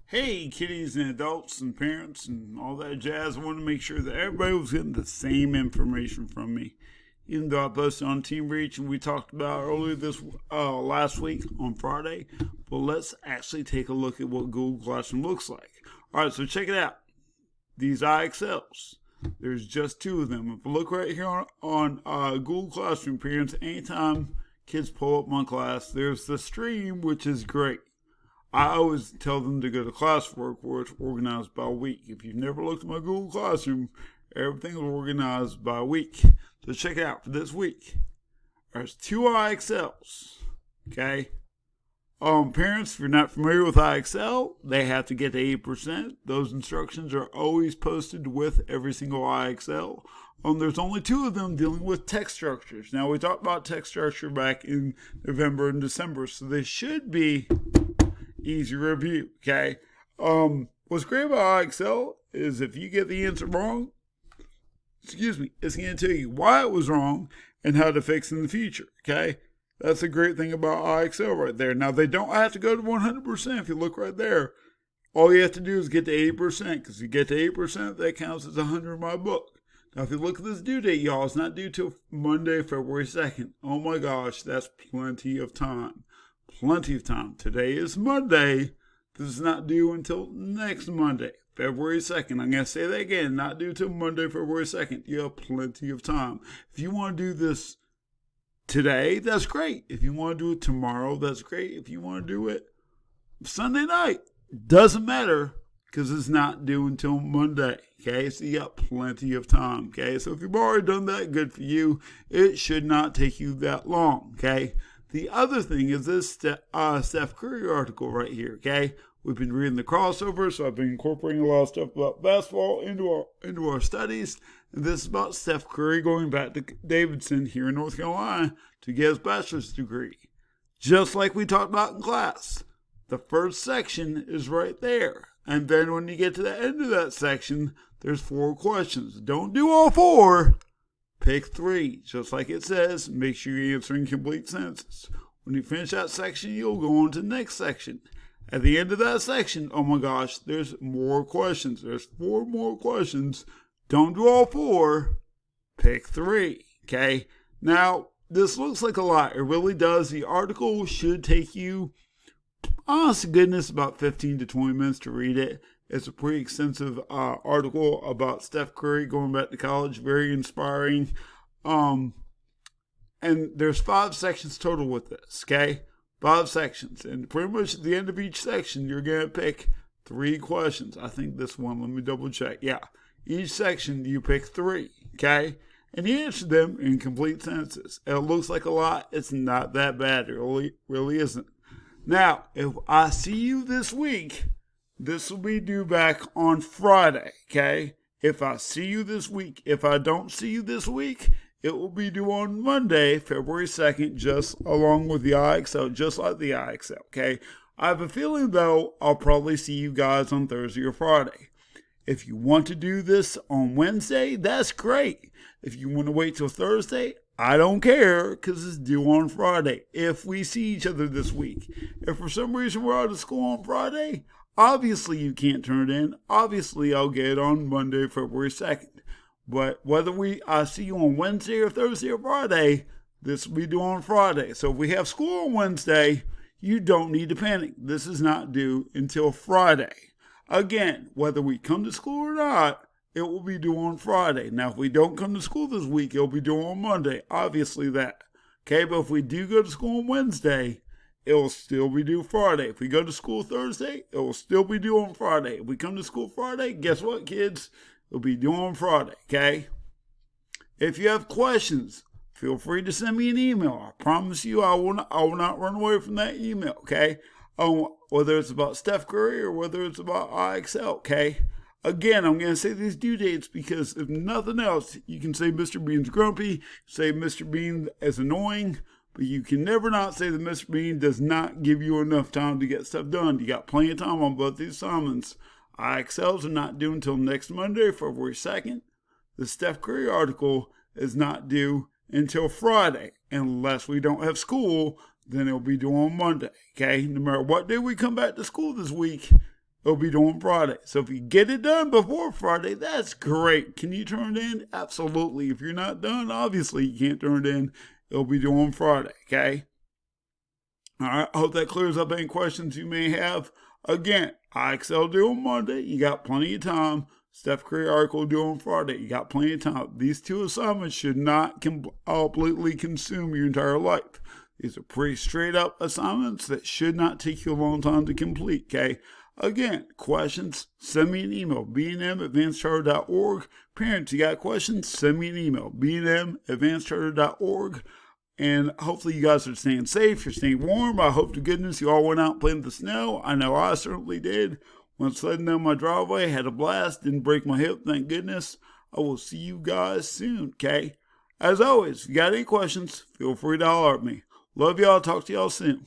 Hey, kiddies and adults and parents and all that jazz. I wanted to make sure that everybody was getting the same information from me. Even though I posted on Team Reach and we talked about earlier this last week on Friday, but let's actually take a look at what Google Classroom looks like. All right, so check it out. These IXLs. There's just two of them. If you look right here on Google Classroom, parents, anytime kids pull up my class, there's the stream, which is great. I always tell them to go to classwork where it's organized by week. If you've never looked at my Google Classroom, everything is organized by week. So check it out for this week. There's two IXLs. Okay. Parents, if you're not familiar with IXL, they have to get to 8%. Those instructions are always posted with every single IXL. There's only two of them dealing with text structures. Now, we talked about text structure back in November and December, so they should be easy review, okay? What's great about IXL is if you get the answer wrong, it's going to tell you why it was wrong and how to fix in the future, okay? That's a great thing about IXL right there. Now, they don't have to go to 100%. If you look right there, all you have to do is get to 8%, because if you get to 8%, that counts as 100 in my book. Now, if you look at this due date, y'all, it's not due till Monday, February 2nd. Oh my gosh, that's plenty of time. Plenty of time. Today is Monday. This is not due until next Monday, February 2nd. I'm going to say that again. Not due till Monday, February 2nd. You have plenty of time. If you want to do this today, that's great. If you want to do it tomorrow, that's great. If you want to do it Sunday night, doesn't matter, because it's not due until Monday. Okay, so you got plenty of time. Okay, so if you've already done that, good for you. It should not take you that long. Okay. The other thing is this Steph Curry article right here, okay? We've been reading the crossover, so I've been incorporating a lot of stuff about basketball into our studies. And this is about Steph Curry going back to Davidson here in North Carolina to get his bachelor's degree. Just like we talked about in class. The first section is right there. And then when you get to the end of that section, there's 4 questions. Don't do all 4. Pick 3, just like it says. Make sure you're answering complete sentences. When you finish that section, you'll go on to the next section. At the end of that section, oh my gosh, there's more questions. There's 4 more questions. Don't do all 4. Pick 3, okay? Now, this looks like a lot. It really does. The article should take you, honest to goodness, about 15 to 20 minutes to read it. It's a pretty extensive article about Steph Curry going back to college. Very inspiring. And there's 5 sections total with this, okay? 5 sections. And pretty much at the end of each section, you're going to pick 3 questions. I think this one, let me double check. Yeah. Each section, you pick 3, okay? And you answer them in complete sentences. It looks like a lot. It's not that bad. It really isn't. Now, if I see you this week, this will be due back on Friday, okay? If I see you this week. If I don't see you this week, it will be due on Monday, February 2nd, just along with the IXL, just like the IXL, okay? I have a feeling, though, I'll probably see you guys on Thursday or Friday. If you want to do this on Wednesday, that's great. If you want to wait till Thursday, I don't care, because it's due on Friday, if we see each other this week. If for some reason we're out of school on Friday, obviously you can't turn it in. Obviously I'll get it on Monday, February 2nd. But whether I see you on Wednesday or Thursday or Friday, this will be due on Friday. So if we have school on Wednesday, you don't need to panic. This is not due until Friday. Again, whether we come to school or not, it will be due on Friday. Now, if we don't come to school this week, it'll be due on Monday. Obviously that. Okay, but if we do go to school on Wednesday, it will still be due Friday. If we go to school Thursday, it will still be due on Friday. If we come to school Friday, guess what, kids? It'll be due on Friday, okay? If you have questions, feel free to send me an email. I promise you I will not run away from that email, okay? Whether it's about Steph Curry or whether it's about IXL, okay? Again, I'm going to say these due dates because if nothing else, you can say Mr. Bean's grumpy, say Mr. Bean is annoying, but you can never not say that Mr. Bean does not give you enough time to get stuff done. You got plenty of time on both these assignments. IXLs are not due until next Monday, February 2nd. The Steph Curry article is not due until Friday. Unless we don't have school, then it'll be due on Monday. Okay? No matter what day we come back to school this week, it'll be due on Friday. So if you get it done before Friday, that's great. Can you turn it in? Absolutely. If you're not done, obviously you can't turn it in. It'll be due on Friday, okay? All right, I hope that clears up any questions you may have. Again, IXL due on Monday. You got plenty of time. Steph Curry article due on Friday. You got plenty of time. These two assignments should not completely consume your entire life. These are pretty straight up assignments that should not take you a long time to complete, okay? Again, questions, send me an email, bnm@advancedcharter.org. Parents, you got questions, send me an email, bnm@advancedcharter.org. And hopefully you guys are staying safe, you're staying warm. I hope to goodness you all went out playing in the snow. I know I certainly did. Went sledding down my driveway, had a blast, didn't break my hip, thank goodness. I will see you guys soon, okay? As always, if you got any questions, feel free to holler at me. Love y'all, talk to y'all soon.